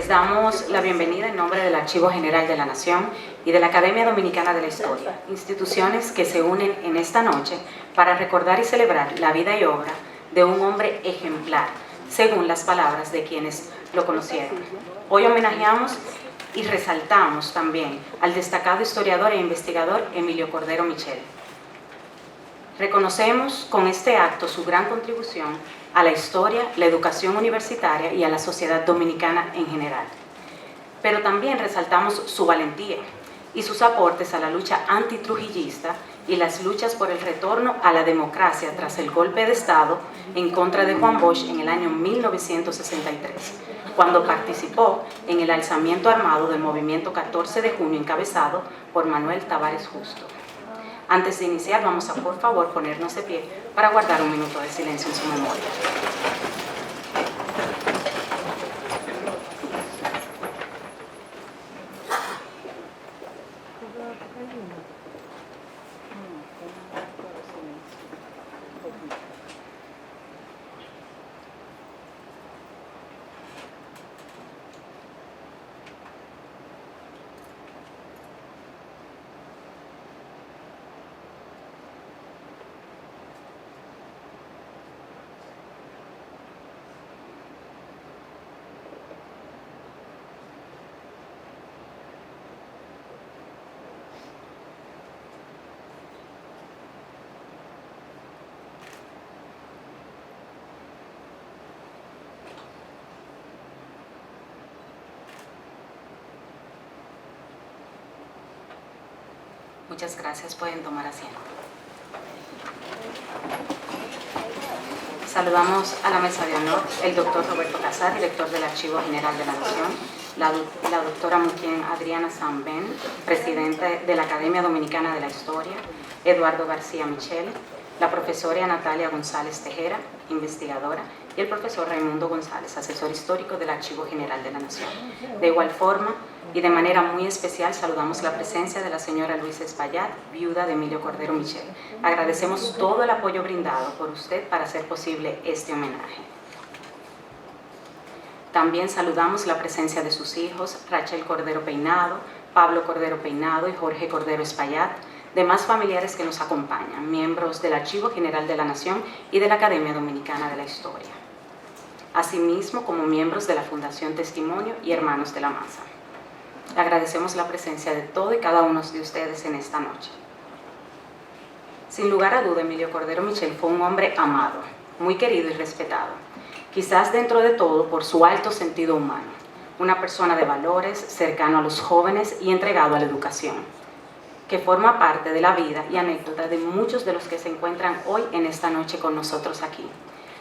Les damos la bienvenida en nombre del Archivo General de la Nación y de la Academia Dominicana de la Historia, instituciones que se unen en esta noche para recordar y celebrar la vida y obra de un hombre ejemplar, según las palabras de quienes lo conocieron. Hoy homenajeamos y resaltamos también al destacado historiador e investigador Emilio Cordero Michel. Reconocemos con este acto su gran contribución a la historia, la educación universitaria y a la sociedad dominicana en general. Pero también resaltamos su valentía y sus aportes a la lucha antitrujillista y las luchas por el retorno a la democracia tras el golpe de Estado en contra de Juan Bosch en el año 1963, cuando participó en el alzamiento armado del movimiento 14 de junio encabezado por Manuel Tavares Justo. Antes de iniciar, vamos a, por favor, ponernos de pie para guardar un minuto de silencio en su memoria. Muchas gracias, pueden tomar asiento. Saludamos a la mesa de honor el doctor Roberto Casar, director del Archivo General de la Nación, la doctora Muquien Adriana Sanben, presidente de la Academia Dominicana de la Historia, Eduardo García Michel, la profesora Natalia González Tejera, investigadora, y el profesor Raimundo González, asesor histórico del Archivo General de la Nación. De igual forma, y de manera muy especial, saludamos la presencia de la señora Luisa Espaillat, viuda de Emilio Cordero Michel. Agradecemos todo el apoyo brindado por usted para hacer posible este homenaje. También saludamos la presencia de sus hijos, Rachel Cordero Peinado, Pablo Cordero Peinado y Jorge Cordero Espaillat, demás familiares que nos acompañan, miembros del Archivo General de la Nación y de la Academia Dominicana de la Historia, asimismo como miembros de la Fundación Testimonio y Hermanos de la Masa. Agradecemos la presencia de todo y cada uno de ustedes en esta noche. Sin lugar a duda, Emilio Cordero Michel fue un hombre amado, muy querido y respetado, quizás dentro de todo por su alto sentido humano, una persona de valores, cercano a los jóvenes y entregado a la educación, que forma parte de la vida y anécdota de muchos de los que se encuentran hoy en esta noche con nosotros aquí.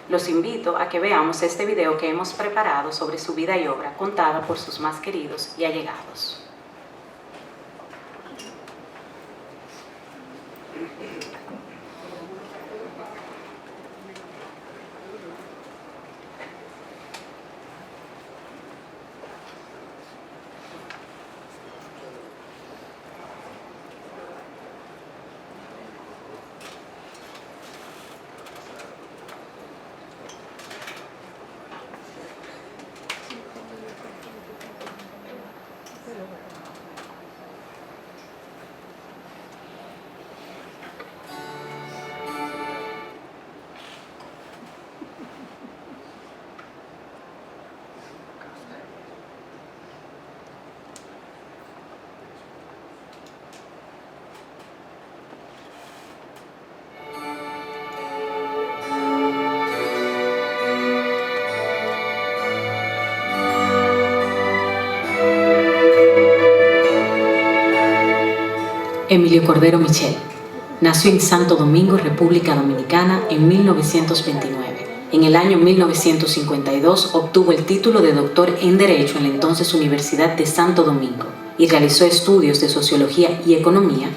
Los invito a que veamos este video que hemos preparado sobre su vida y obra, contada por sus más queridos y allegados. Emilio Cordero Michel nació en Santo Domingo, República Dominicana, en 1929. En el año 1952 obtuvo el título de doctor en Derecho en la entonces Universidad de Santo Domingo y realizó estudios de Sociología y Economía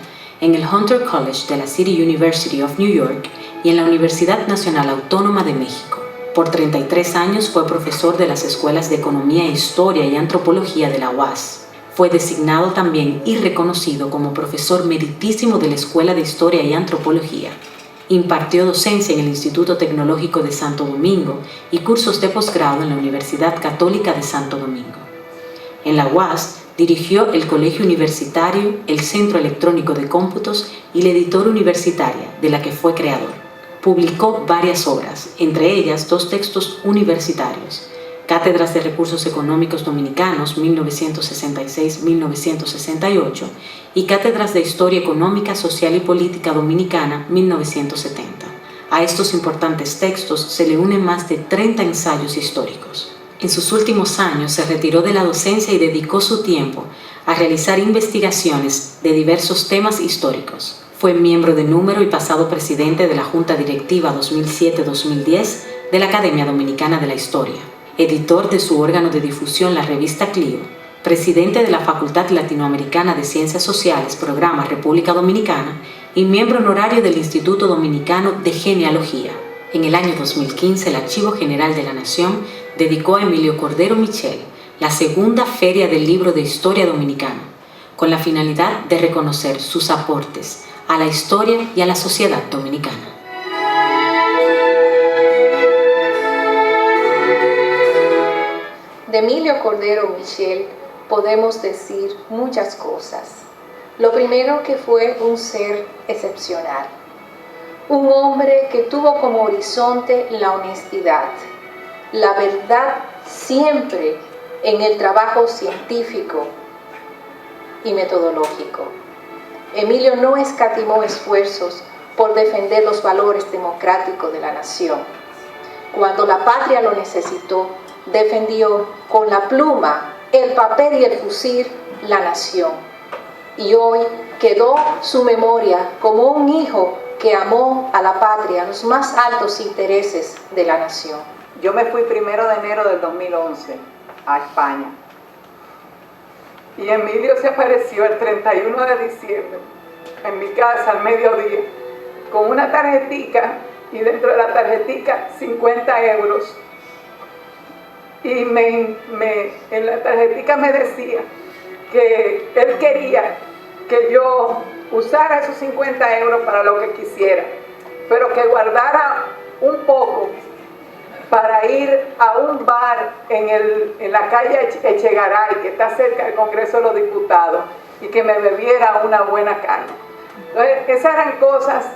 en el Hunter College de la City University of New York y en la Universidad Nacional Autónoma de México. Por 33 años fue profesor de las escuelas de Economía, Historia y Antropología de la UAS. Fue designado también y reconocido como profesor meritísimo de la Escuela de Historia y Antropología. Impartió docencia en el Instituto Tecnológico de Santo Domingo y cursos de posgrado en la Universidad Católica de Santo Domingo. En la UAS dirigió el Colegio Universitario, el Centro Electrónico de Cómputos y la Editora Universitaria, de la que fue creador. Publicó varias obras, entre ellas 2 textos universitarios: Cátedras de Recursos Económicos Dominicanos, 1966-1968, y Cátedras de Historia Económica, Social y Política Dominicana, 1970. A estos importantes textos se le unen más de 30 ensayos históricos. En sus últimos años se retiró de la docencia y dedicó su tiempo a realizar investigaciones de diversos temas históricos. Fue miembro de número y pasado presidente de la Junta Directiva 2007-2010 de la Academia Dominicana de la Historia, editor de su órgano de difusión, la revista Clio, presidente de la Facultad Latinoamericana de Ciencias Sociales, Programa República Dominicana, y miembro honorario del Instituto Dominicano de Genealogía. En el año 2015, el Archivo General de la Nación dedicó a Emilio Cordero Michel la segunda Feria del Libro de Historia Dominicana, con la finalidad de reconocer sus aportes a la historia y a la sociedad dominicana. De Emilio Cordero Michel podemos decir muchas cosas. Lo primero, que fue un ser excepcional, un hombre que tuvo como horizonte la honestidad, la verdad siempre en el trabajo científico y metodológico. Emilio no escatimó esfuerzos por defender los valores democráticos de la nación. Cuando la patria lo necesitó, defendió con la pluma, el papel y el fusil la nación. Y hoy quedó su memoria como un hijo que amó a la patria, los más altos intereses de la nación. Yo me fui 1 de enero del 2011 a España. Y Emilio se apareció el 31 de diciembre en mi casa al mediodía con una tarjetica, y dentro de la tarjetica 50 euros. Y en la tarjetica me decía que él quería que yo usara esos 50 euros para lo que quisiera, pero que guardara un poco para ir a un bar en la calle Echegaray, que está cerca del Congreso de los Diputados, y que me bebiera una buena caña. Entonces, esas eran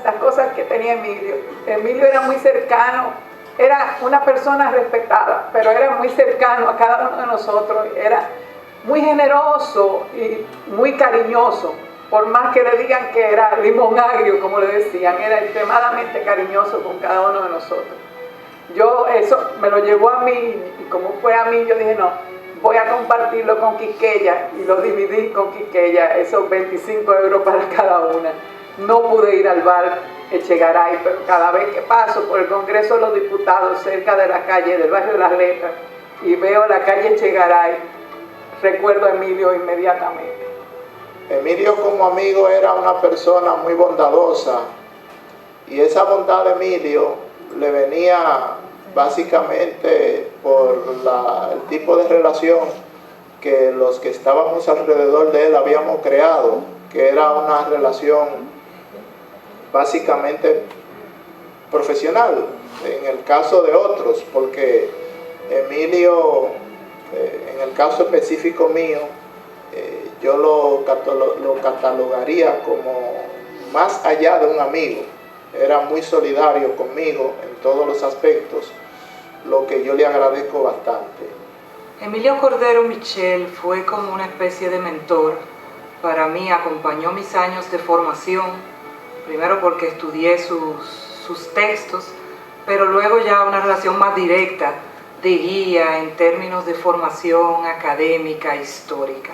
las cosas que tenía Emilio. Emilio era muy cercano, era una persona respetada, pero era muy cercano a cada uno de nosotros, era muy generoso y muy cariñoso. Por más que le digan que era limón agrio, como le decían, era extremadamente cariñoso con cada uno de nosotros. Eso me lo llevó a mí, y como fue a mí, yo dije, no, voy a compartirlo con Quiqueya, y lo dividí con Quiqueya, esos 25 euros para cada una. No pude ir al bar Echegaray, pero cada vez que paso por el Congreso de los Diputados, cerca de la calle del barrio de Las Letras, y veo la calle Echegaray, recuerdo a Emilio inmediatamente. Emilio, como amigo, era una persona muy bondadosa, y esa bondad de Emilio le venía básicamente por el tipo de relación que los que estábamos alrededor de él habíamos creado, que era una relación básicamente profesional, en el caso de otros, porque Emilio, en el caso específico mío, yo lo catalogaría como más allá de un amigo. Era muy solidario conmigo en todos los aspectos, lo que yo le agradezco bastante. Emilio Cordero Michel fue como una especie de mentor para mí, acompañó mis años de formación, primero porque estudié sus textos, pero luego ya una relación más directa de guía en términos de formación académica, histórica.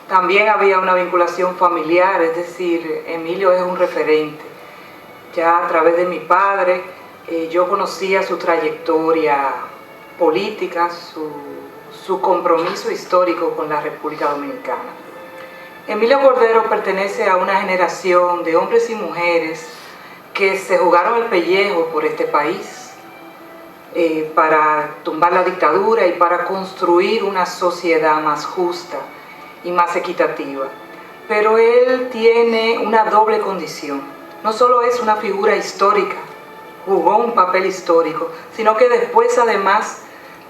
También había una vinculación familiar, es decir, Emilio es un referente. Ya a través de mi padre, yo conocía su trayectoria política, su compromiso histórico con la República Dominicana. Emilio Cordero pertenece a una generación de hombres y mujeres que se jugaron el pellejo por este país para tumbar la dictadura y para construir una sociedad más justa y más equitativa. Pero él tiene una doble condición. No solo es una figura histórica, jugó un papel histórico, sino que después además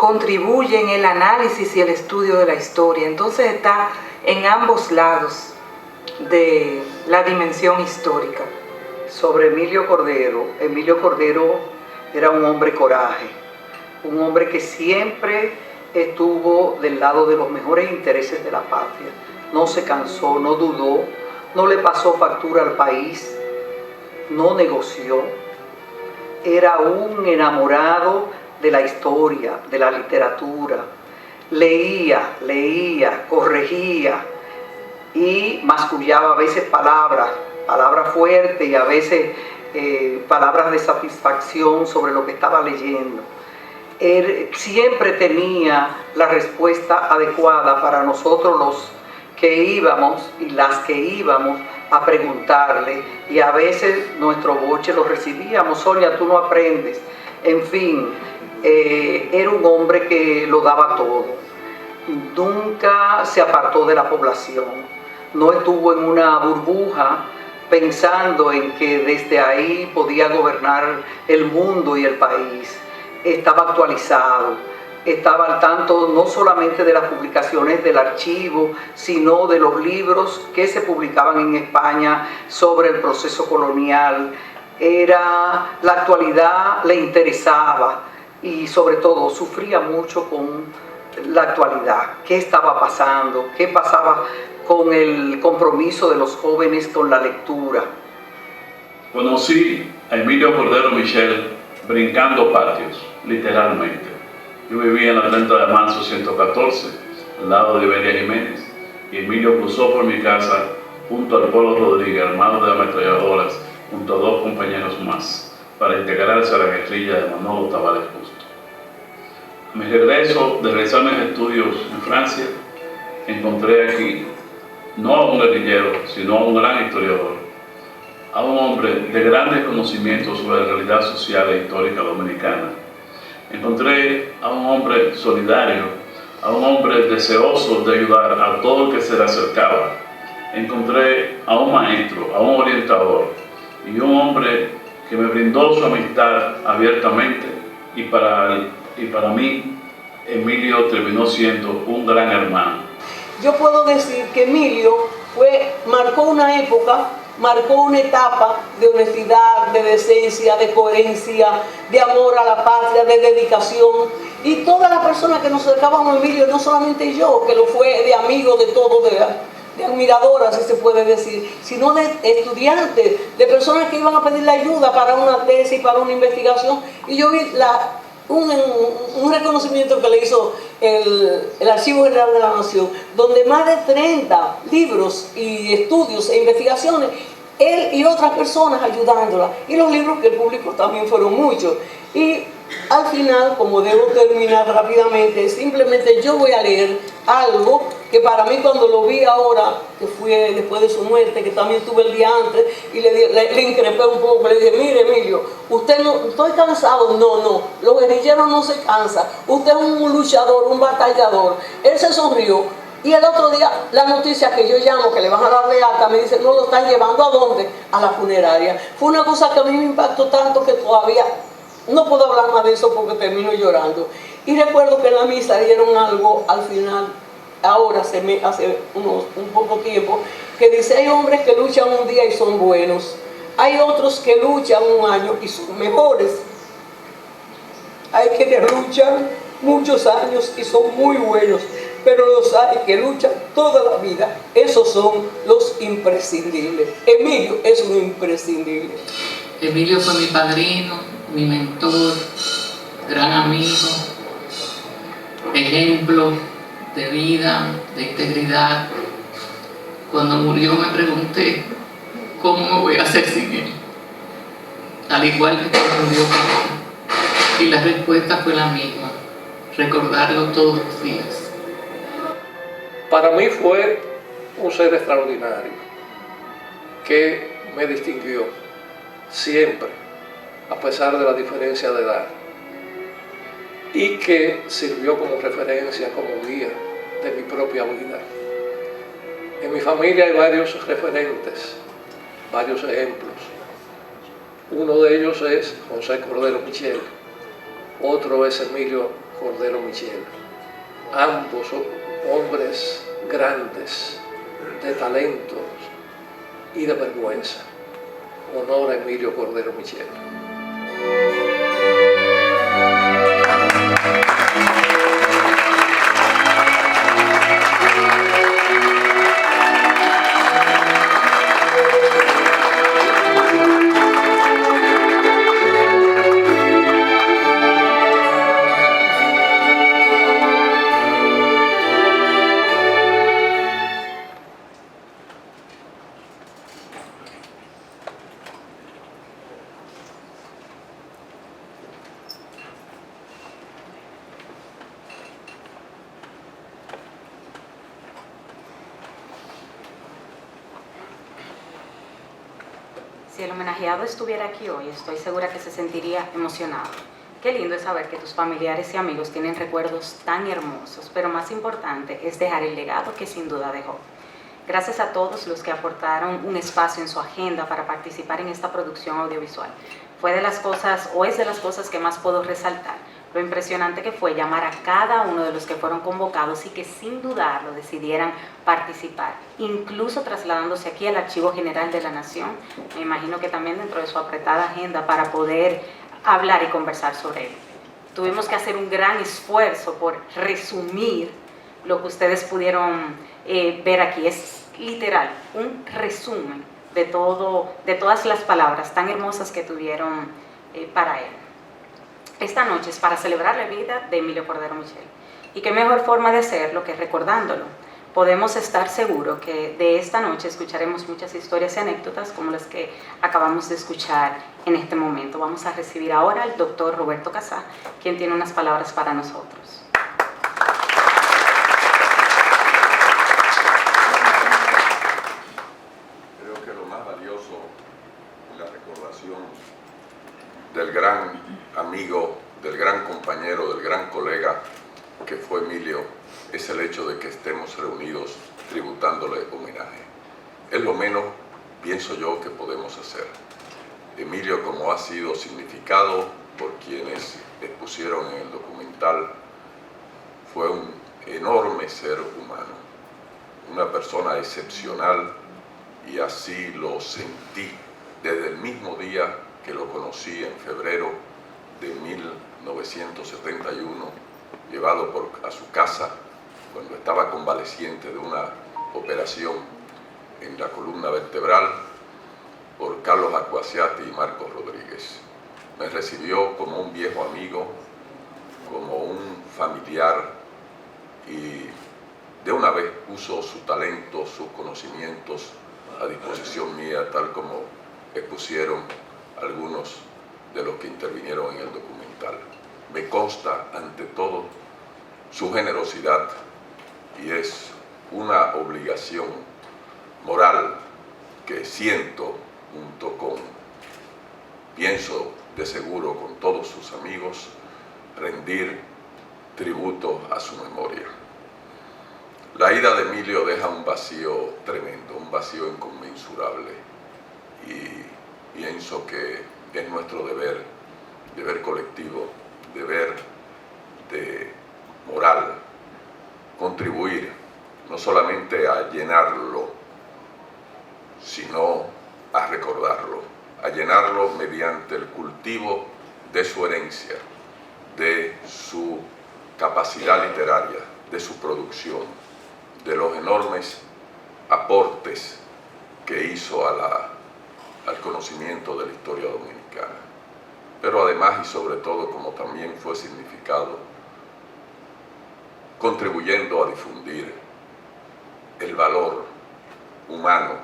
contribuye en el análisis y el estudio de la historia. Entonces está en ambos lados de la dimensión histórica. Sobre Emilio Cordero era un hombre coraje, un hombre que siempre estuvo del lado de los mejores intereses de la patria. No se cansó, no dudó, no le pasó factura al país, no negoció. Era un enamorado de la historia, de la literatura. Leía, corregía y mascullaba a veces palabras fuertes y a veces palabras de satisfacción sobre lo que estaba leyendo. Él siempre tenía la respuesta adecuada para nosotros los que íbamos y las que íbamos a preguntarle, y a veces nuestro boche lo recibíamos: Sonia, tú no aprendes. En fin, era un hombre que lo daba todo. Nunca se apartó de la población, no estuvo en una burbuja pensando en que desde ahí podía gobernar el mundo y el país. Estaba actualizado, estaba al tanto no solamente de las publicaciones del archivo, sino de los libros que se publicaban en España sobre el proceso colonial. La actualidad le interesaba y sobre todo sufría mucho con la actualidad. ¿Qué estaba pasando? ¿Qué pasaba con el compromiso de los jóvenes con la lectura? Conocí a Emilio Cordero Michel brincando patios, literalmente. Yo vivía en la 30 de marzo 114, al lado de Iberia Jiménez, y Emilio cruzó por mi casa junto al Polo Rodríguez, armado de ametralladoras, junto a 2 compañeros más, para integrarse a la guerrilla de Manolo Tavares Justo. A mi regreso de realizar mis estudios en Francia, encontré aquí no a un guerrillero, sino a un gran historiador, a un hombre de grandes conocimientos sobre la realidad social e histórica dominicana. Encontré a un hombre solidario, a un hombre deseoso de ayudar a todo el que se le acercaba. Encontré a un maestro, a un orientador y un hombre que me brindó su amistad abiertamente, y para mí Emilio terminó siendo un gran hermano. Yo puedo decir que Emilio marcó una época, marcó una etapa de honestidad, de decencia, de coherencia, de amor a la patria, de dedicación. Y todas las personas que nos acercábamos a Emilio, no solamente yo, que lo fue de amigo de todo, de admiradora, si se puede decir, sino de estudiantes, de personas que iban a pedirle ayuda para una tesis, para una investigación. Y yo vi un reconocimiento que le hizo el Archivo General de la Nación, donde más de 30 libros y estudios e investigaciones, él y otras personas ayudándola, y los libros que el público también fueron muchos. Y al final, como debo terminar rápidamente, simplemente yo voy a leer algo que para mí, cuando lo vi ahora, que fue después de su muerte, que también tuve el día antes, y le increpé un poco, le dije: mire, Emilio, usted no, estoy cansado. No, los guerrilleros no se cansan, usted es un luchador, un batallador. Él se sonrió, y el otro día, la noticia que yo llamo, que le van a dar de alta, me dicen: no, lo están llevando ¿a dónde? A la funeraria. Fue una cosa que a mí me impactó tanto que todavía no puedo hablar más de eso porque termino llorando. Y recuerdo que en la misa dieron algo al final, ahora hace un poco tiempo, que dice: hay hombres que luchan un día y son buenos, hay otros que luchan un año y son mejores, hay quienes luchan muchos años y son muy buenos, pero los hay que luchan toda la vida. Esos son los imprescindibles. Emilio es un imprescindible. Emilio fue mi padrino, mi mentor, gran amigo, ejemplo de vida, de integridad. Cuando murió me pregunté: ¿cómo me voy a hacer sin él? Al igual que cuando murió papá. Y la respuesta fue la misma: recordarlo todos los días. Para mí fue un ser extraordinario que me distinguió siempre, a pesar de la diferencia de edad, y que sirvió como referencia, como guía de mi propia vida. En mi familia hay varios referentes, varios ejemplos. Uno de ellos es José Cordero Michel, otro es Emilio Cordero Michel. Ambos hombres grandes, de talentos y de vergüenza. Honor a Emilio Cordero Michel. Si el homenajeado estuviera aquí hoy, estoy segura que se sentiría emocionado. Qué lindo es saber que tus familiares y amigos tienen recuerdos tan hermosos, pero más importante es dejar el legado que sin duda dejó. Gracias a todos los que aportaron un espacio en su agenda para participar en esta producción audiovisual. Fue de las cosas, o es de las cosas que más puedo resaltar, lo impresionante que fue llamar a cada uno de los que fueron convocados y que sin dudarlo decidieran participar, incluso trasladándose aquí al Archivo General de la Nación, me imagino que también dentro de su apretada agenda para poder hablar y conversar sobre él. Tuvimos que hacer un gran esfuerzo por resumir lo que ustedes pudieron ver aquí. Es literal, un resumen de todas las palabras tan hermosas que tuvieron para él. Esta noche es para celebrar la vida de Emilio Cordero Michel. Y qué mejor forma de hacerlo que recordándolo. Podemos estar seguros que de esta noche escucharemos muchas historias y anécdotas como las que acabamos de escuchar en este momento. Vamos a recibir ahora al doctor Roberto Casá, quien tiene unas palabras para nosotros. Creo que lo más valioso en la recordación del gran amigo, del gran compañero, del gran colega que fue Emilio, es el hecho de que estemos reunidos tributándole homenaje. Es lo menos, pienso yo, que podemos hacer. Emilio, como ha sido significado por quienes expusieron en el documental, fue un enorme ser humano, una persona excepcional, y así lo sentí desde el mismo día que lo conocí en febrero de 1971, llevado a su casa cuando estaba convaleciente de una operación en la columna vertebral por Carlos Acuaciati y Marcos Rodríguez. Me recibió como un viejo amigo, como un familiar, y de una vez puso su talento, sus conocimientos a disposición mía, tal como expusieron algunos de los que intervinieron en el documental. Me consta, ante todo, su generosidad, y es una obligación moral que siento junto con, pienso de seguro con todos sus amigos, rendir tributo a su memoria. La ida de Emilio deja un vacío tremendo, un vacío inconmensurable, y pienso que es nuestro deber colectivo, deber de moral, contribuir no solamente a llenarlo, sino a recordarlo, a llenarlo mediante el cultivo de su herencia, de su capacidad literaria, de su producción, de los enormes aportes que hizo al conocimiento de la historia dominicana. Pero además y sobre todo, como también fue significado, contribuyendo a difundir el valor humano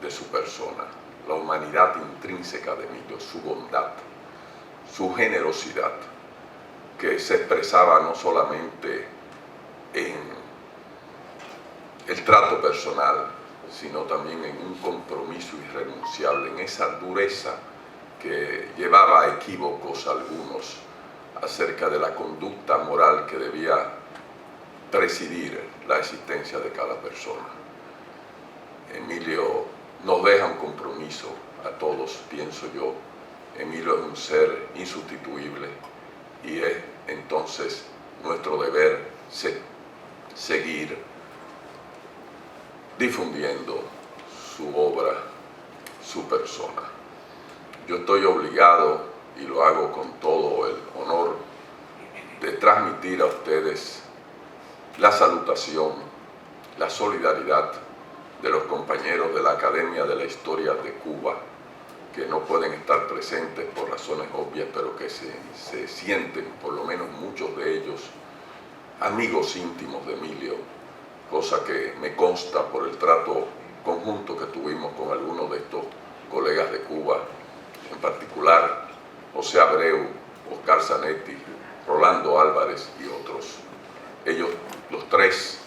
de su persona, la humanidad intrínseca de Emilio, su bondad, su generosidad, que se expresaba no solamente en el trato personal, sino también en un compromiso irrenunciable, en esa dureza que llevaba a equívocos algunos acerca de la conducta moral que debía presidir la existencia de cada persona. Emilio nos deja un compromiso a todos, pienso yo. Emilio es un ser insustituible y es entonces nuestro deber seguir difundiendo su obra, su persona. Yo estoy obligado, y lo hago con todo el honor, de transmitir a ustedes la salutación, la solidaridad de los compañeros de la Academia de la Historia de Cuba, que no pueden estar presentes por razones obvias, pero que se sienten, por lo menos muchos de ellos, amigos íntimos de Emilio, cosa que me consta por el trato conjunto que tuvimos con algunos de estos colegas de Cuba, en particular José Abreu, Oscar Zanetti, Rolando Álvarez y otros. Ellos, los tres,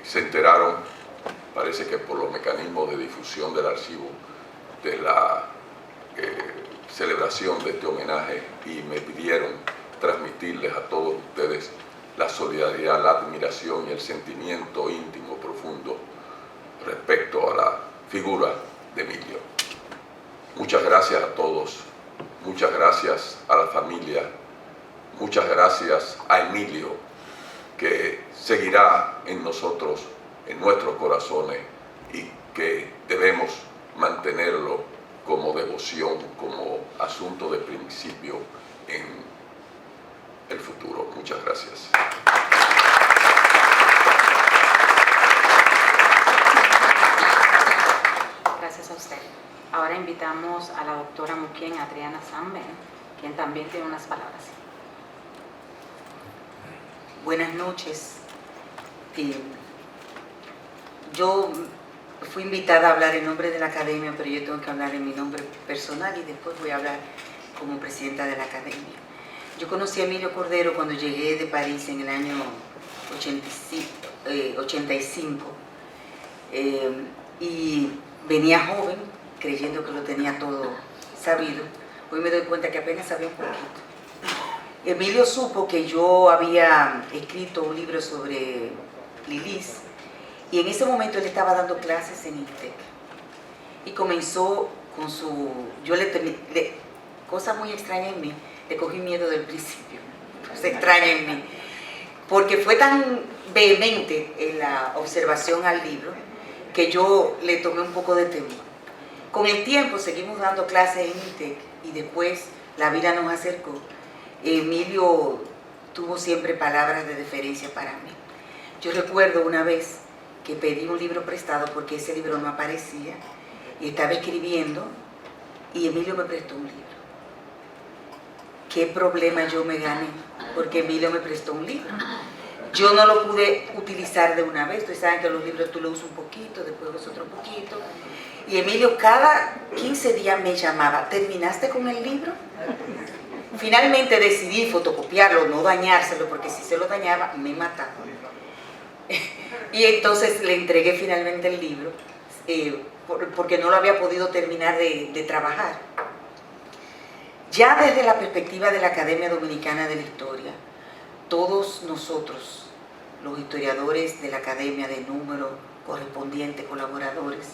se enteraron, parece que por los mecanismos de difusión del archivo, de la celebración de este homenaje, y me pidieron transmitirles a todos ustedes la solidaridad, la admiración y el sentimiento íntimo, profundo, respecto a la figura de Emilio. Muchas gracias a todos, muchas gracias a la familia, muchas gracias a Emilio, que seguirá en nosotros, en nuestros corazones, y que debemos mantenerlo como devoción, como asunto de principio en el futuro. Muchas gracias. Gracias a usted. Ahora invitamos a la doctora Muquén Adriana Samben, quien también tiene unas palabras. Buenas noches. Yo fui invitada a hablar en nombre de la Academia, pero yo tengo que hablar en mi nombre personal y después voy a hablar como presidenta de la Academia. Yo conocí a Emilio Cordero cuando llegué de París en el año 85 y venía joven, creyendo que lo tenía todo sabido. Hoy me doy cuenta que apenas sabía un poquito. Emilio supo que yo había escrito un libro sobre Lilis y en ese momento él estaba dando clases en INTEC y comenzó con su... cosa muy extraña en mí, le cogí miedo del principio, cosa extraña en mí, porque fue tan vehemente en la observación al libro que yo le tomé un poco de temor. Con el tiempo seguimos dando clases en INTEC y después la vida nos acercó. Emilio tuvo siempre palabras de deferencia para mí. Yo recuerdo una vez que pedí un libro prestado porque ese libro no aparecía y estaba escribiendo y Emilio me prestó un libro. ¿Qué problema yo me gané? Porque Emilio me prestó un libro. Yo no lo pude utilizar de una vez. Ustedes saben que los libros tú lo usas un poquito, después usas otro poquito. Y Emilio cada 15 días me llamaba, ¿terminaste con el libro? Finalmente decidí fotocopiarlo, no dañárselo, porque si se lo dañaba, me mataba. Y entonces le entregué finalmente el libro, porque no lo había podido terminar de trabajar. Ya desde la perspectiva de la Academia Dominicana de la Historia, todos nosotros, los historiadores de la Academia de número, correspondientes, colaboradores,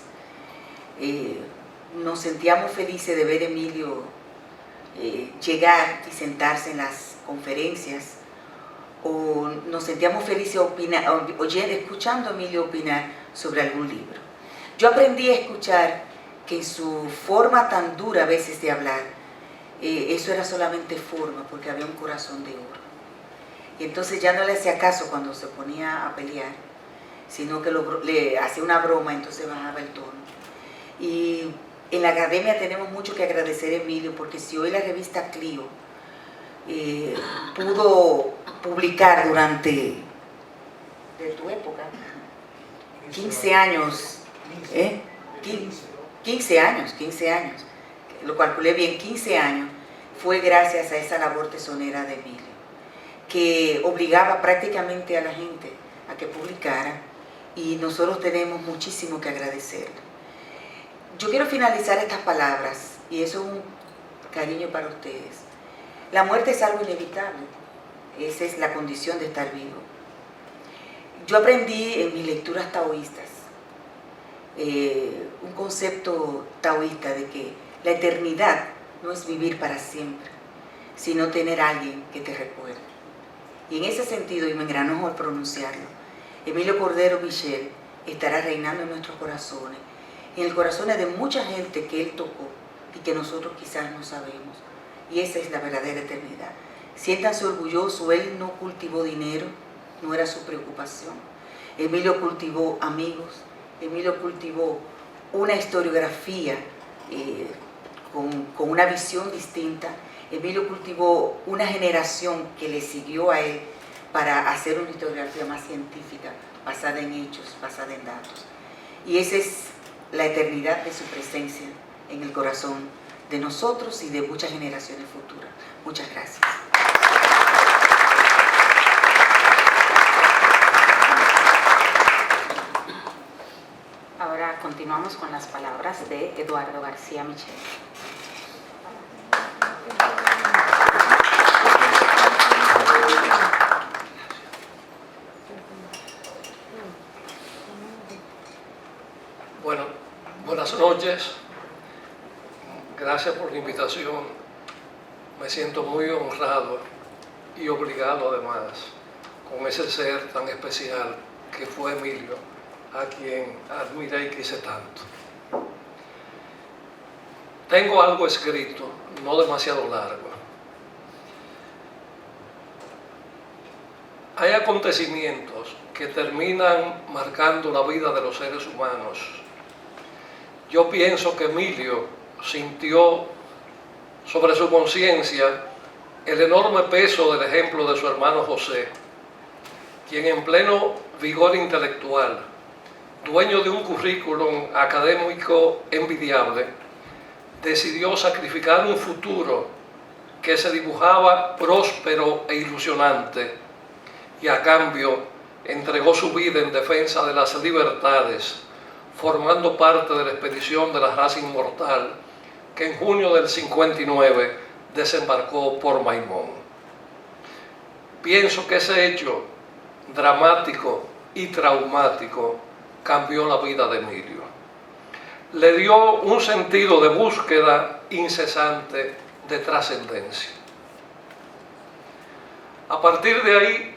nos sentíamos felices de ver a Emilio llegar y sentarse en las conferencias, o nos sentíamos felices escuchando a Emilio opinar sobre algún libro. Yo aprendí a escuchar que en su forma tan dura a veces de hablar, eso era solamente forma, porque había un corazón de oro. Y entonces ya no le hacía caso cuando se ponía a pelear, sino que le hacía una broma, entonces bajaba el tono. Y en la Academia tenemos mucho que agradecer a Emilio, porque si hoy la revista Clio pudo publicar durante, de tu época, 15 años, 15 años, lo calculé bien, 15 años, fue gracias a esa labor tesonera de Emilio, que obligaba prácticamente a la gente a que publicara, y nosotros tenemos muchísimo que agradecerle. Yo quiero finalizar estas palabras, y eso es un cariño para ustedes. La muerte es algo inevitable, esa es la condición de estar vivo. Yo aprendí en mis lecturas taoístas un concepto taoísta de que la eternidad no es vivir para siempre, sino tener a alguien que te recuerde. Y en ese sentido, y me engranojo al pronunciarlo, Emilio Cordero Michel estará reinando en nuestros corazones, en el corazones de mucha gente que él tocó y que nosotros quizás no sabemos. Y esa es la verdadera eternidad. Siéntanse orgullosos, él no cultivó dinero, no era su preocupación. Emilio cultivó amigos, Emilio cultivó una historiografía con una visión distinta. Emilio cultivó una generación que le siguió a él para hacer una historiografía más científica, basada en hechos, basada en datos. Y esa es la eternidad de su presencia en el corazón de nosotros y de muchas generaciones futuras. Muchas gracias. Ahora continuamos con las palabras de Eduardo García Michel. Bueno, buenas noches. Gracias por la invitación. Me siento muy honrado y obligado además con ese ser tan especial que fue Emilio, a quien admiré y quise tanto. Tengo algo escrito, no demasiado largo. Hay acontecimientos que terminan marcando la vida de los seres humanos. Yo pienso que Emilio sintió sobre su conciencia el enorme peso del ejemplo de su hermano José, quien en pleno vigor intelectual, dueño de un currículum académico envidiable, decidió sacrificar un futuro que se dibujaba próspero e ilusionante y a cambio entregó su vida en defensa de las libertades, formando parte de la expedición de la raza inmortal que en junio del 59 desembarcó por Maimón. Pienso que ese hecho dramático y traumático cambió la vida de Emilio. Le dio un sentido de búsqueda incesante de trascendencia. A partir de ahí,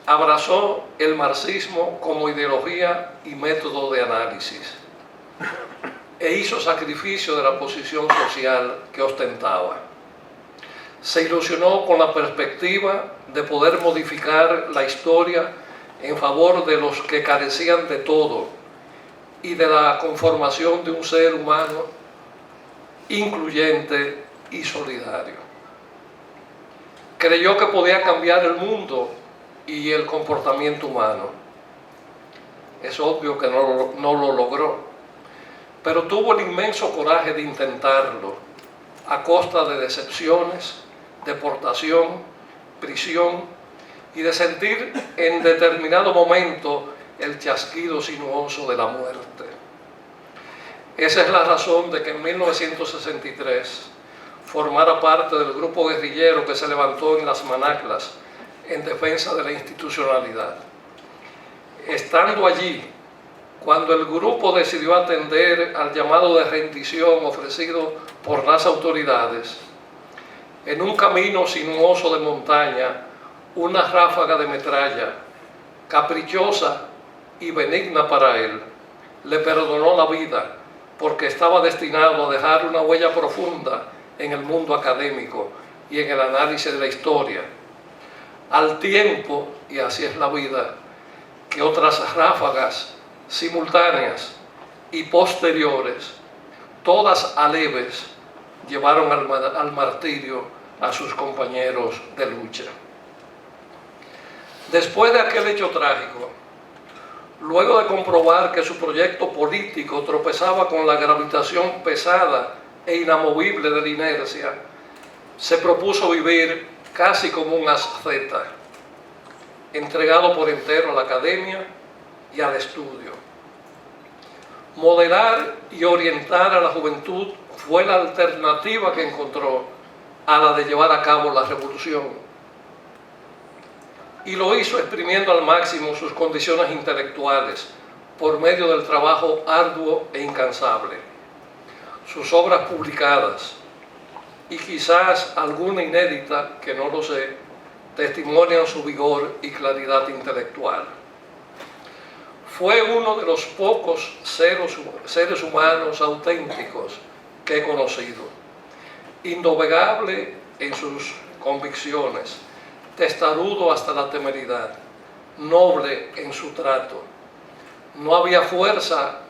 abrazó el marxismo como ideología y método de análisis e hizo sacrificio de la posición social que ostentaba. Se ilusionó con la perspectiva de poder modificar la historia en favor de los que carecían de todo y de la conformación de un ser humano incluyente y solidario. Creyó que podía cambiar el mundo y el comportamiento humano. Es obvio que no lo logró, pero tuvo el inmenso coraje de intentarlo a costa de decepciones, deportación, prisión y de sentir en determinado momento el chasquido sinuoso de la muerte. Esa es la razón de que en 1963 formara parte del grupo guerrillero que se levantó en las Manaclas en defensa de la institucionalidad. Estando allí, cuando el grupo decidió atender al llamado de rendición ofrecido por las autoridades, en un camino sinuoso de montaña, una ráfaga de metralla, caprichosa y benigna para él, le perdonó la vida porque estaba destinado a dejar una huella profunda en el mundo académico y en el análisis de la historia, al tiempo, y así es la vida, que otras ráfagas simultáneas y posteriores, todas aleves, llevaron al martirio a sus compañeros de lucha. Después de aquel hecho trágico, luego de comprobar que su proyecto político tropezaba con la gravitación pesada e inamovible de la inercia, se propuso vivir casi como un asceta, entregado por entero a la academia y al estudio. Modelar y orientar a la juventud fue la alternativa que encontró a la de llevar a cabo la revolución. Y lo hizo exprimiendo al máximo sus condiciones intelectuales por medio del trabajo arduo e incansable. Sus obras publicadas, y quizás alguna inédita, que no lo sé, testimonian su vigor y claridad intelectual. Fue uno de los pocos seres humanos auténticos que he conocido, indoblegable en sus convicciones, testarudo hasta la temeridad, noble en su trato. No había fuerza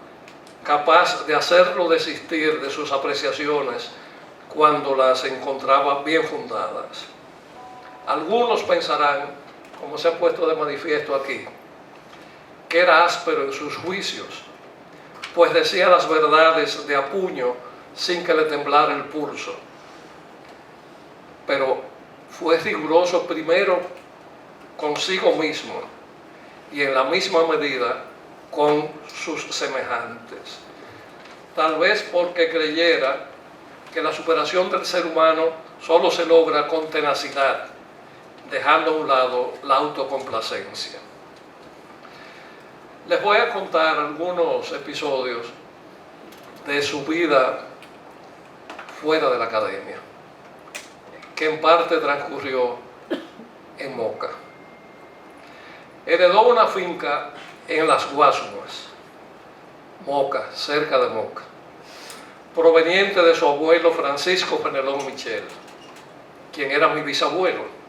capaz de hacerlo desistir de sus apreciaciones cuando las encontraba bien fundadas. Algunos pensarán, como se ha puesto de manifiesto aquí, que era áspero en sus juicios, pues decía las verdades de a puño sin que le temblara el pulso. Pero fue riguroso primero consigo mismo y en la misma medida con sus semejantes. Tal vez porque creyera que la superación del ser humano solo se logra con tenacidad, dejando a un lado la autocomplacencia. Les voy a contar algunos episodios de su vida fuera de la academia, que en parte transcurrió en Moca. Heredó una finca en Las Guasumas, Moca, cerca de Moca, proveniente de su abuelo Francisco Fenelón Michel, quien era mi bisabuelo.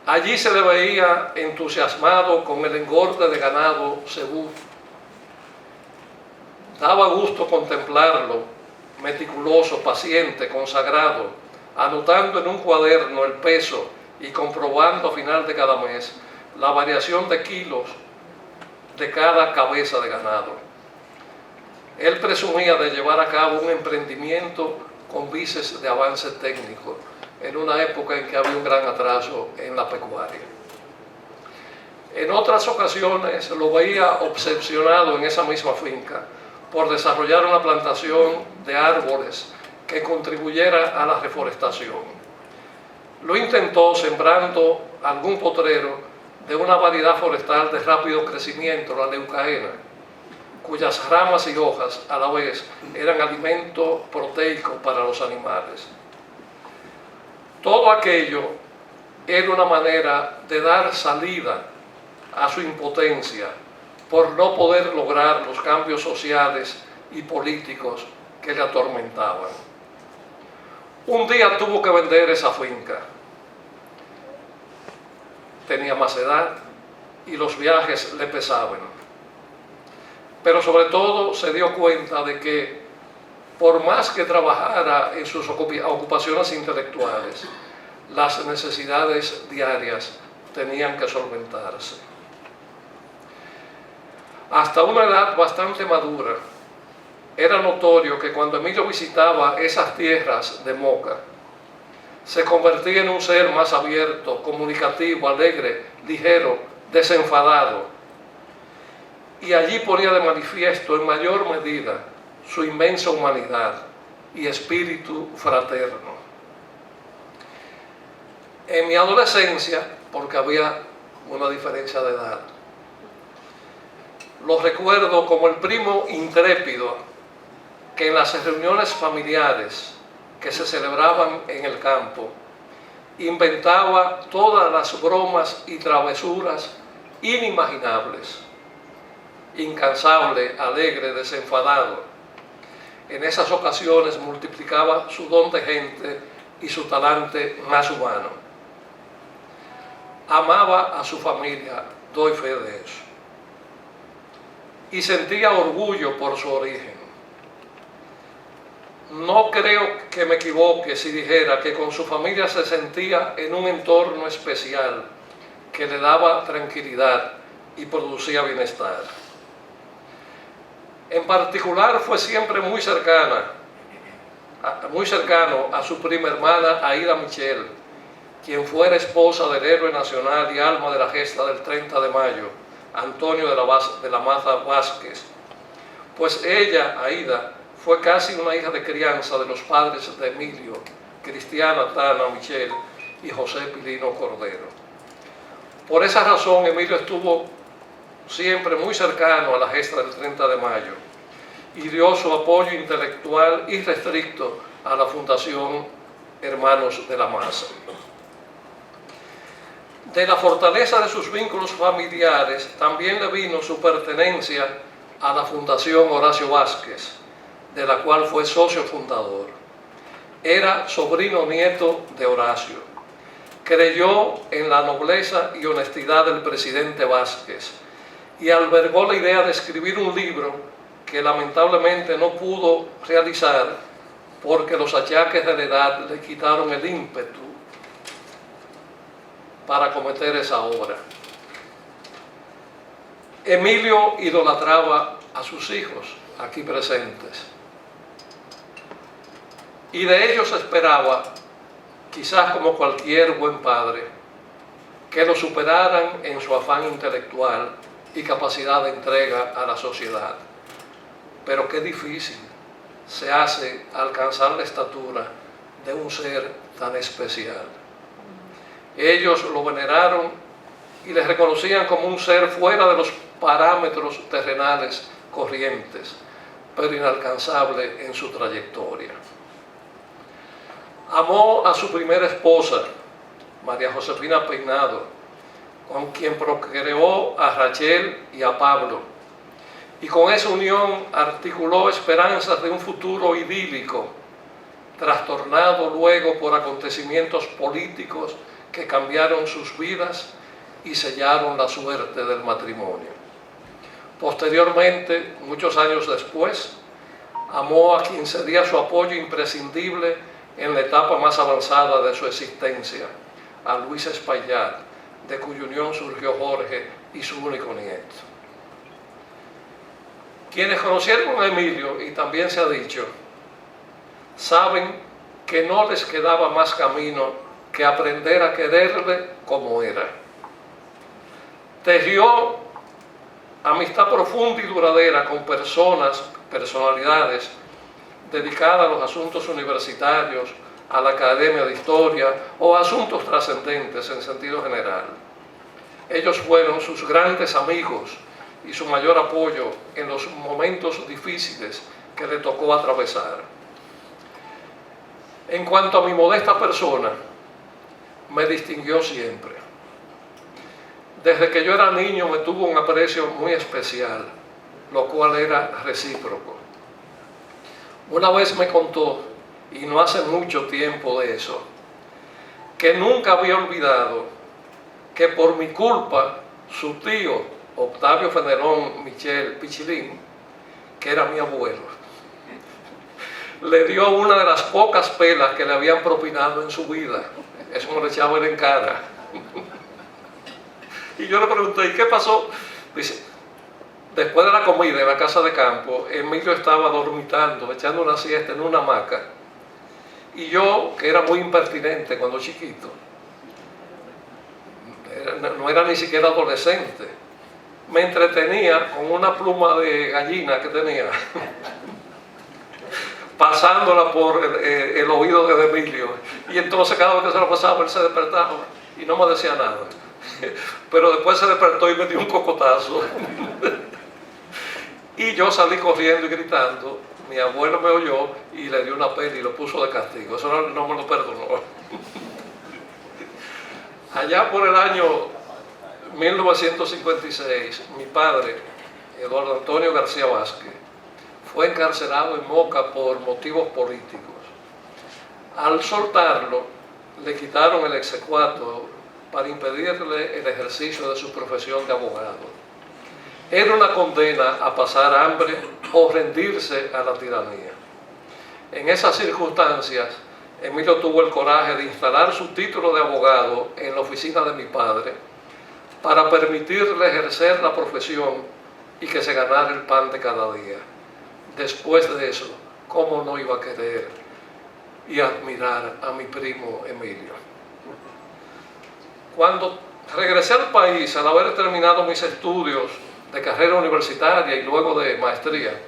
Allí se le veía entusiasmado con el engorde de ganado cebú. Daba gusto contemplarlo, meticuloso, paciente, consagrado, anotando en un cuaderno el peso y comprobando a final de cada mes la variación de kilos de cada cabeza de ganado. Él presumía de llevar a cabo un emprendimiento con vices de avance técnico, en una época en que había un gran atraso en la pecuaria. En otras ocasiones lo veía obsesionado en esa misma finca por desarrollar una plantación de árboles que contribuyera a la reforestación. Lo intentó sembrando algún potrero de una variedad forestal de rápido crecimiento, la leucaena, cuyas ramas y hojas a la vez eran alimento proteico para los animales. Todo aquello era una manera de dar salida a su impotencia por no poder lograr los cambios sociales y políticos que le atormentaban. Un día tuvo que vender esa finca. Tenía más edad y los viajes le pesaban. Pero sobre todo se dio cuenta de que por más que trabajara en sus ocupaciones intelectuales, las necesidades diarias tenían que solventarse. Hasta una edad bastante madura, era notorio que cuando Emilio visitaba esas tierras de Moca, se convertía en un ser más abierto, comunicativo, alegre, ligero, desenfadado. Y allí ponía de manifiesto en mayor medida su inmensa humanidad y espíritu fraterno. En mi adolescencia, porque había una diferencia de edad, lo recuerdo como el primo intrépido que en las reuniones familiares que se celebraban en el campo, inventaba todas las bromas y travesuras inimaginables. Incansable, alegre, desenfadado. En esas ocasiones multiplicaba su don de gente y su talante más humano. Amaba a su familia, doy fe de eso. Y sentía orgullo por su origen. No creo que me equivoque si dijera que con su familia se sentía en un entorno especial que le daba tranquilidad y producía bienestar. En particular fue siempre muy cercano a su prima hermana Aida Michel, quien fuera esposa del héroe nacional y alma de la gesta del 30 de mayo, Antonio de la Maza Vázquez, pues ella, Aida, fue casi una hija de crianza de los padres de Emilio, Cristiana Tana Michel y José Pilino Cordero. Por esa razón, Emilio estuvo siempre muy cercano a la gesta del 30 de mayo y dio su apoyo intelectual irrestricto a la Fundación Hermanos de la Maza. De la fortaleza de sus vínculos familiares también le vino su pertenencia a la Fundación Horacio Vázquez, de la cual fue socio fundador. Era sobrino nieto de Horacio. Creyó en la nobleza y honestidad del presidente Vázquez y albergó la idea de escribir un libro que lamentablemente no pudo realizar porque los achaques de la edad le quitaron el ímpetu para cometer esa obra. Emilio idolatraba a sus hijos aquí presentes y de ellos esperaba, quizás como cualquier buen padre, que lo superaran en su afán intelectual y capacidad de entrega a la sociedad. Pero qué difícil se hace alcanzar la estatura de un ser tan especial. Ellos lo veneraron y le reconocían como un ser fuera de los parámetros terrenales corrientes, pero inalcanzable en su trayectoria. Amó a su primera esposa, María Josefina Peinado, con quien procreó a Rachel y a Pablo, y con esa unión articuló esperanzas de un futuro idílico, trastornado luego por acontecimientos políticos que cambiaron sus vidas y sellaron la suerte del matrimonio. Posteriormente, muchos años después, amó a quien sería su apoyo imprescindible en la etapa más avanzada de su existencia, a Luis Espaillat, de cuya unión surgió Jorge y su único nieto. Quienes conocieron a Emilio, y también se ha dicho, saben que no les quedaba más camino que aprender a quererle como era. Tejió amistad profunda y duradera con personalidades dedicadas a los asuntos universitarios, a la Academia de Historia o a asuntos trascendentes en sentido general. Ellos fueron sus grandes amigos y su mayor apoyo en los momentos difíciles que le tocó atravesar. En cuanto a mi modesta persona, me distinguió siempre. Desde que yo era niño me tuvo un aprecio muy especial, lo cual era recíproco. Una vez me contó, y no hace mucho tiempo de eso, que nunca había olvidado que por mi culpa su tío, Octavio Fenelón Michel Pichilín, que era mi abuelo, le dio una de las pocas pelas que le habían propinado en su vida. Eso me lo echaba él en cara. Y yo le pregunté, ¿y qué pasó? Dice, después de la comida en la casa de campo, Emilio estaba dormitando, echando una siesta en una hamaca. Y yo, que era muy impertinente cuando chiquito, no era ni siquiera adolescente, me entretenía con una pluma de gallina que tenía, pasándola por el oído de Emilio. Y entonces cada vez que se lo pasaba, él se despertaba y no me decía nada. Pero después se despertó y me dio un cocotazo. Y yo salí corriendo y gritando. Mi abuelo me oyó y le dio una pela y lo puso de castigo. Eso no me lo perdonó. Allá por el año 1956, mi padre, Eduardo Antonio García Vázquez, fue encarcelado en Moca por motivos políticos. Al soltarlo, le quitaron el exequatur para impedirle el ejercicio de su profesión de abogado. Era una condena a pasar hambre o rendirse a la tiranía. En esas circunstancias, Emilio tuvo el coraje de instalar su título de abogado en la oficina de mi padre para permitirle ejercer la profesión y que se ganara el pan de cada día. Después de eso, ¿cómo no iba a querer y admirar a mi primo Emilio? Cuando regresé al país, al haber terminado mis estudios de carrera universitaria y luego de maestría,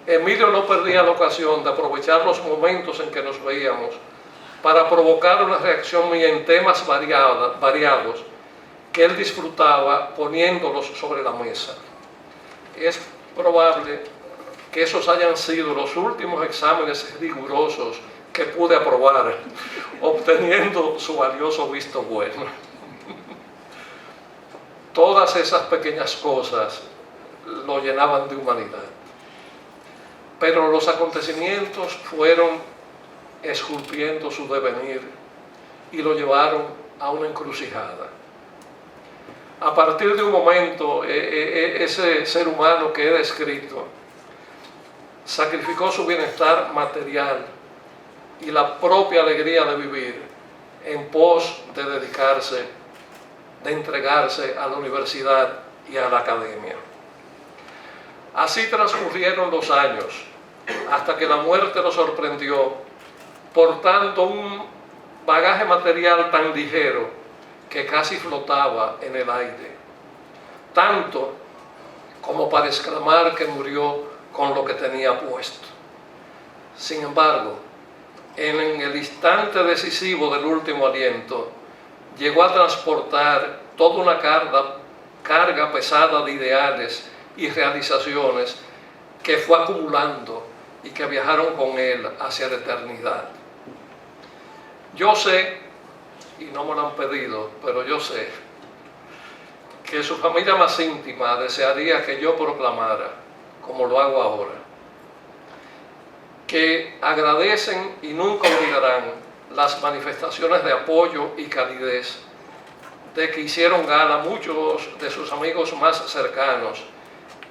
Emilio no perdía la ocasión de aprovechar los momentos en que nos veíamos para provocar una reacción mía en temas variados que él disfrutaba poniéndolos sobre la mesa. Es probable que esos hayan sido los últimos exámenes rigurosos que pude aprobar, obteniendo su valioso visto bueno. todas esas pequeñas cosas lo llenaban de humanidad. Pero los acontecimientos fueron esculpiendo su devenir y lo llevaron a una encrucijada. A partir de un momento, ese ser humano que he descrito sacrificó su bienestar material y la propia alegría de vivir en pos de dedicarse, de entregarse a la universidad y a la academia. Así transcurrieron los años, hasta que la muerte lo sorprendió, portando un bagaje material tan ligero que casi flotaba en el aire, tanto como para exclamar que murió con lo que tenía puesto. Sin embargo, en el instante decisivo del último aliento, llegó a transportar toda una carga pesada de ideales y realizaciones que fue acumulando y que viajaron con él hacia la eternidad. Yo sé, y no me lo han pedido, pero yo sé, que su familia más íntima desearía que yo proclamara, como lo hago ahora, que agradecen y nunca olvidarán las manifestaciones de apoyo y calidez de que hicieron gala muchos de sus amigos más cercanos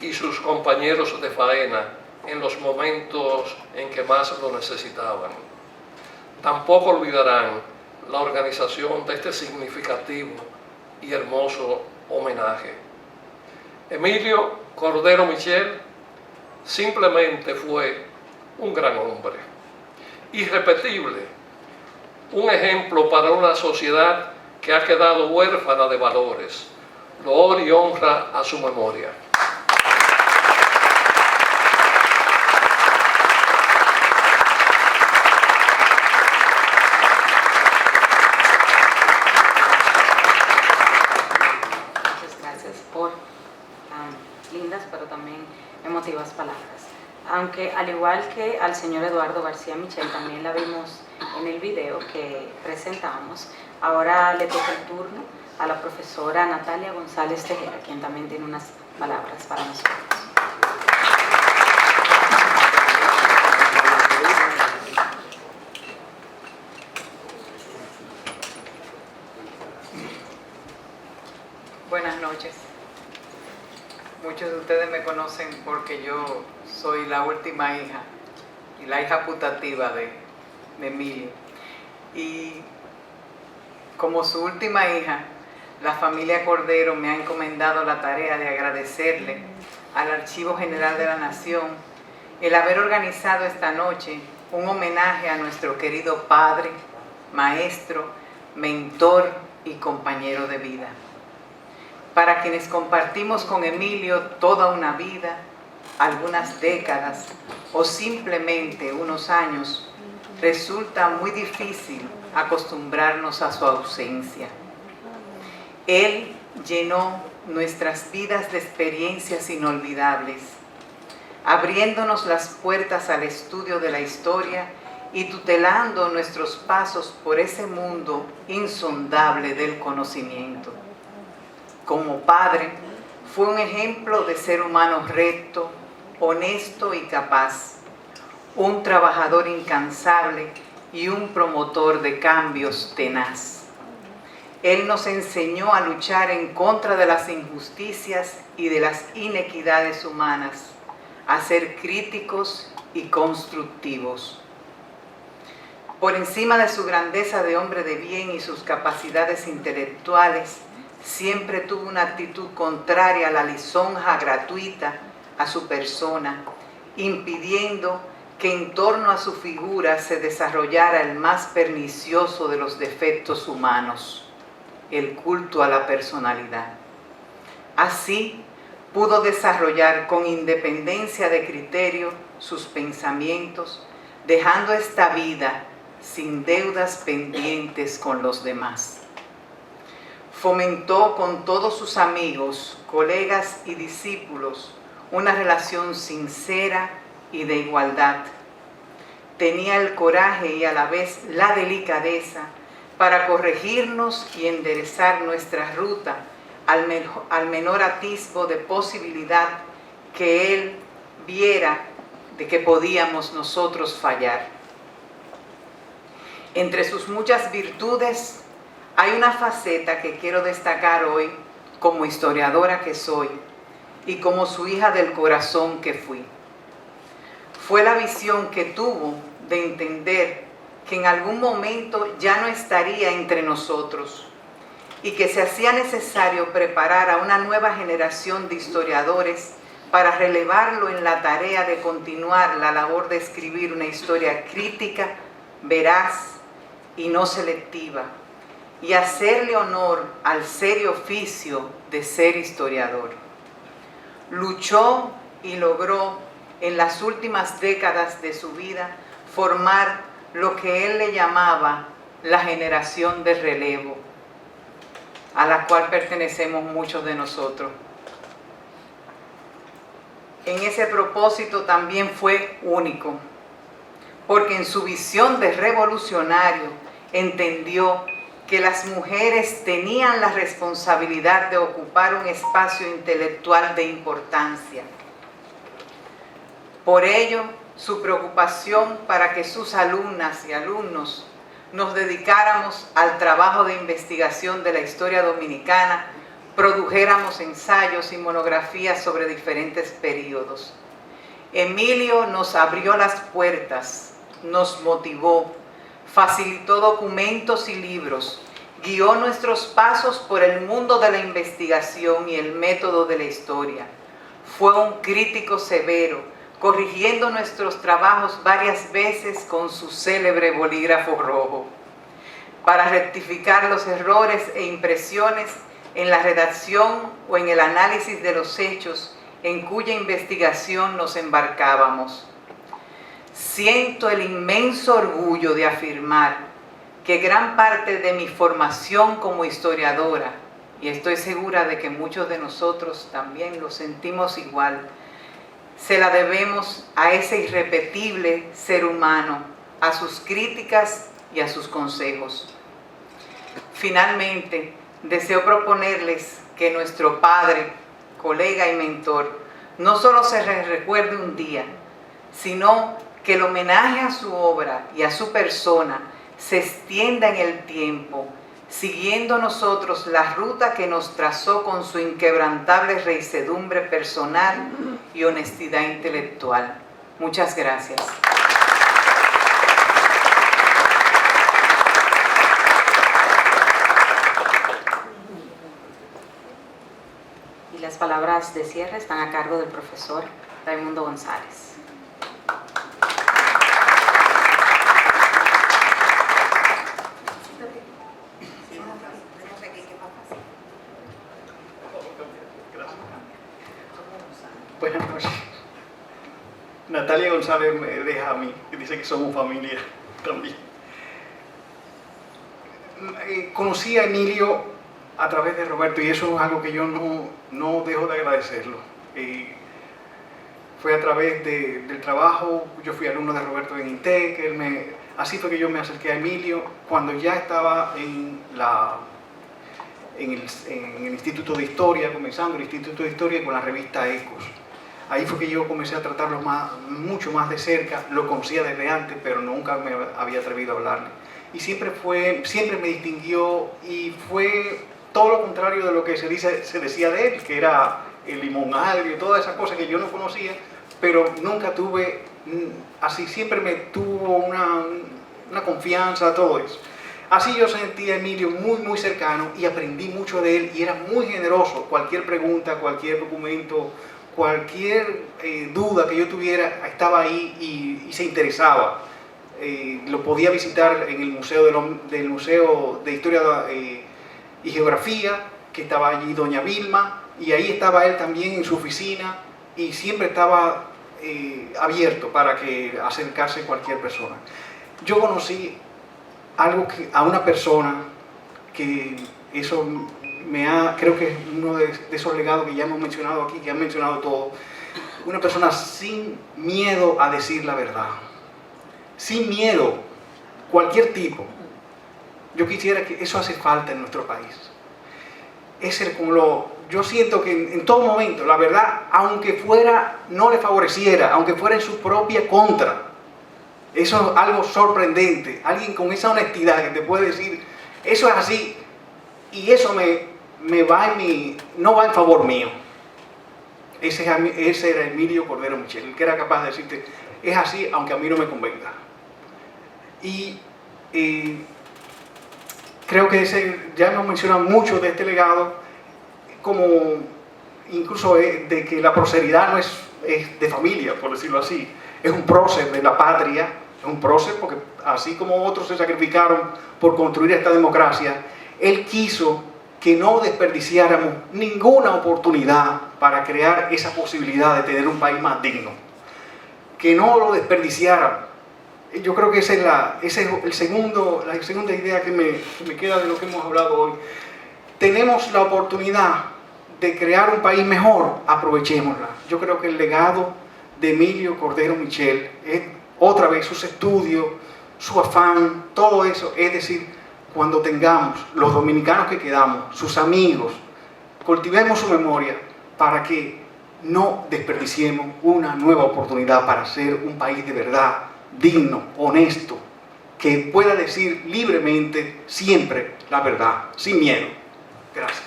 y sus compañeros de faena en los momentos en que más lo necesitaban. Tampoco olvidarán la organización de este significativo y hermoso homenaje. Emilio Cordero Michel simplemente fue un gran hombre, irrepetible, un ejemplo para una sociedad que ha quedado huérfana de valores. Loor y honra a su memoria. Muchas gracias por lindas pero también emotivas palabras. Aunque al igual que al señor Eduardo García Michel, también la vimos en el video que presentamos, ahora le toca el turno a la profesora Natalia González Tejera, quien también tiene unas palabras para nosotros. Buenas noches. Muchos de ustedes me conocen porque yo soy la última hija y la hija putativa de Emilio. Y como su última hija, la familia Cordero me ha encomendado la tarea de agradecerle al Archivo General de la Nación el haber organizado esta noche un homenaje a nuestro querido padre, maestro, mentor y compañero de vida. Para quienes compartimos con Emilio toda una vida, algunas décadas o simplemente unos años, resulta muy difícil acostumbrarnos a su ausencia. Él llenó nuestras vidas de experiencias inolvidables, abriéndonos las puertas al estudio de la historia y tutelando nuestros pasos por ese mundo insondable del conocimiento. Como padre, fue un ejemplo de ser humano recto, honesto y capaz, un trabajador incansable y un promotor de cambios tenaz. Él nos enseñó a luchar en contra de las injusticias y de las inequidades humanas, a ser críticos y constructivos. Por encima de su grandeza de hombre de bien y sus capacidades intelectuales, siempre tuvo una actitud contraria a la lisonja gratuita a su persona, impidiendo que en torno a su figura se desarrollara el más pernicioso de los defectos humanos, el culto a la personalidad. Así, pudo desarrollar con independencia de criterio sus pensamientos, dejando esta vida sin deudas pendientes con los demás. Fomentó con todos sus amigos, colegas y discípulos una relación sincera y de igualdad. Tenía el coraje y a la vez la delicadeza para corregirnos y enderezar nuestra ruta al menor atisbo de posibilidad que Él viera de que podíamos nosotros fallar. Entre sus muchas virtudes hay una faceta que quiero destacar hoy como historiadora que soy y como su hija del corazón que fui. Fue la visión que tuvo de entender que en algún momento ya no estaría entre nosotros y que se hacía necesario preparar a una nueva generación de historiadores para relevarlo en la tarea de continuar la labor de escribir una historia crítica, veraz y no selectiva, y hacerle honor al serio oficio de ser historiador. Luchó y logró en las últimas décadas de su vida formar lo que él le llamaba la generación de relevo, a la cual pertenecemos muchos de nosotros. En ese propósito también fue único, porque en su visión de revolucionario entendió que las mujeres tenían la responsabilidad de ocupar un espacio intelectual de importancia. Por ello, su preocupación para que sus alumnas y alumnos nos dedicáramos al trabajo de investigación de la historia dominicana, produjéramos ensayos y monografías sobre diferentes periodos. Emilio nos abrió las puertas, nos motivó, facilitó documentos y libros, guió nuestros pasos por el mundo de la investigación y el método de la historia. Fue un crítico severo, corrigiendo nuestros trabajos varias veces con su célebre bolígrafo rojo, para rectificar los errores e impresiones en la redacción o en el análisis de los hechos en cuya investigación nos embarcábamos. Siento el inmenso orgullo de afirmar que gran parte de mi formación como historiadora, y estoy segura de que muchos de nosotros también lo sentimos igual, se la debemos a ese irrepetible ser humano, a sus críticas y a sus consejos. Finalmente, deseo proponerles que nuestro padre, colega y mentor, no solo se recuerde un día, sino que el homenaje a su obra y a su persona se extienda en el tiempo, siguiendo nosotros la ruta que nos trazó con su inquebrantable reisedumbre personal y honestidad intelectual. Muchas gracias. Y las palabras de cierre están a cargo del profesor Raimundo González. Buenas noches. Natalia González me deja a mí, que dice que somos familia también. Conocí a Emilio a través de Roberto y eso es algo que yo no dejo de agradecerlo. Fue a través del trabajo, yo fui alumno de Roberto en INTEC, así fue que yo me acerqué a Emilio cuando ya estaba en el Instituto de Historia, comenzando el Instituto de Historia con la revista Ecos. Ahí fue que yo comencé a tratarlo mucho más de cerca, lo conocía desde antes, pero nunca me había atrevido a hablarle. Y siempre me distinguió y fue todo lo contrario de lo que se decía de él, que era el limón agrio y todas esas cosas que yo no conocía, pero nunca tuve, así siempre me tuvo una confianza, todo eso. Así yo sentí a Emilio muy cercano y aprendí mucho de él y era muy generoso. Cualquier pregunta, cualquier documento, cualquier duda que yo tuviera, estaba ahí y se interesaba. Lo podía visitar en el del Museo de Historia y Geografía, que estaba allí doña Vilma, y ahí estaba él también en su oficina y siempre estaba abierto para que acercarse cualquier persona. Yo conocí a una persona que eso creo que es uno de esos legados que ya hemos mencionado aquí, que han mencionado todos. Una persona sin miedo a decir la verdad, sin miedo, cualquier tipo. Yo quisiera que eso hace falta en nuestro país. yo siento que en todo momento, la verdad, aunque no le favoreciera, aunque fuera en su propia contra, eso es algo sorprendente. Alguien con esa honestidad que te puede decir, eso es así, y eso no va en favor mío. Ese era Emilio Cordero Michel, el que era capaz de decirte, es así, aunque a mí no me convenga. Y creo que ya hemos mencionado mucho de este legado, como incluso de que la prosperidad no es de familia, por decirlo así, es un prócer de la patria, es un prócer porque así como otros se sacrificaron por construir esta democracia, él quiso que no desperdiciáramos ninguna oportunidad para crear esa posibilidad de tener un país más digno, que no lo desperdiciáramos. Yo creo que esa es la segunda idea que me queda de lo que hemos hablado hoy. Tenemos la oportunidad de crear un país mejor, aprovechémosla. Yo creo que el legado de Emilio Cordero Michel es otra vez sus estudios, su afán, todo eso. Es decir, cuando tengamos los dominicanos que quedamos, sus amigos, cultivemos su memoria para que no desperdiciemos una nueva oportunidad para ser un país de verdad, digno, honesto, que pueda decir libremente siempre la verdad, sin miedo. Gracias.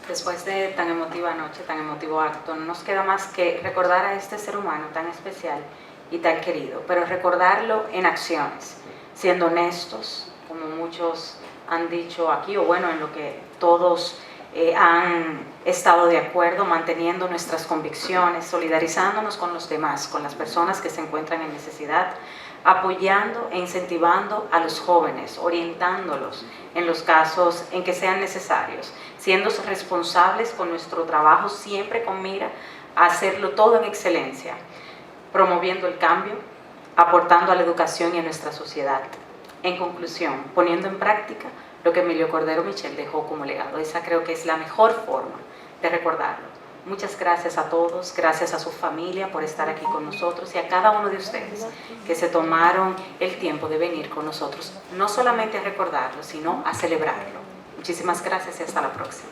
Después de tan emotiva noche, tan emotivo acto, no nos queda más que recordar a este ser humano tan especial y tan querido, pero recordarlo en acciones, siendo honestos, como muchos han dicho aquí, o bueno, en lo que todos han estado de acuerdo, manteniendo nuestras convicciones, solidarizándonos con los demás, con las personas que se encuentran en necesidad, apoyando e incentivando a los jóvenes, orientándolos en los casos en que sean necesarios, siendo responsables con nuestro trabajo, siempre con mira a hacerlo todo en excelencia, promoviendo el cambio, aportando a la educación y a nuestra sociedad. En conclusión, poniendo en práctica lo que Emilio Cordero Michel dejó como legado. Esa creo que es la mejor forma de recordarlo. Muchas gracias a todos, gracias a su familia por estar aquí con nosotros y a cada uno de ustedes que se tomaron el tiempo de venir con nosotros, no solamente a recordarlo, sino a celebrarlo. Muchísimas gracias y hasta la próxima.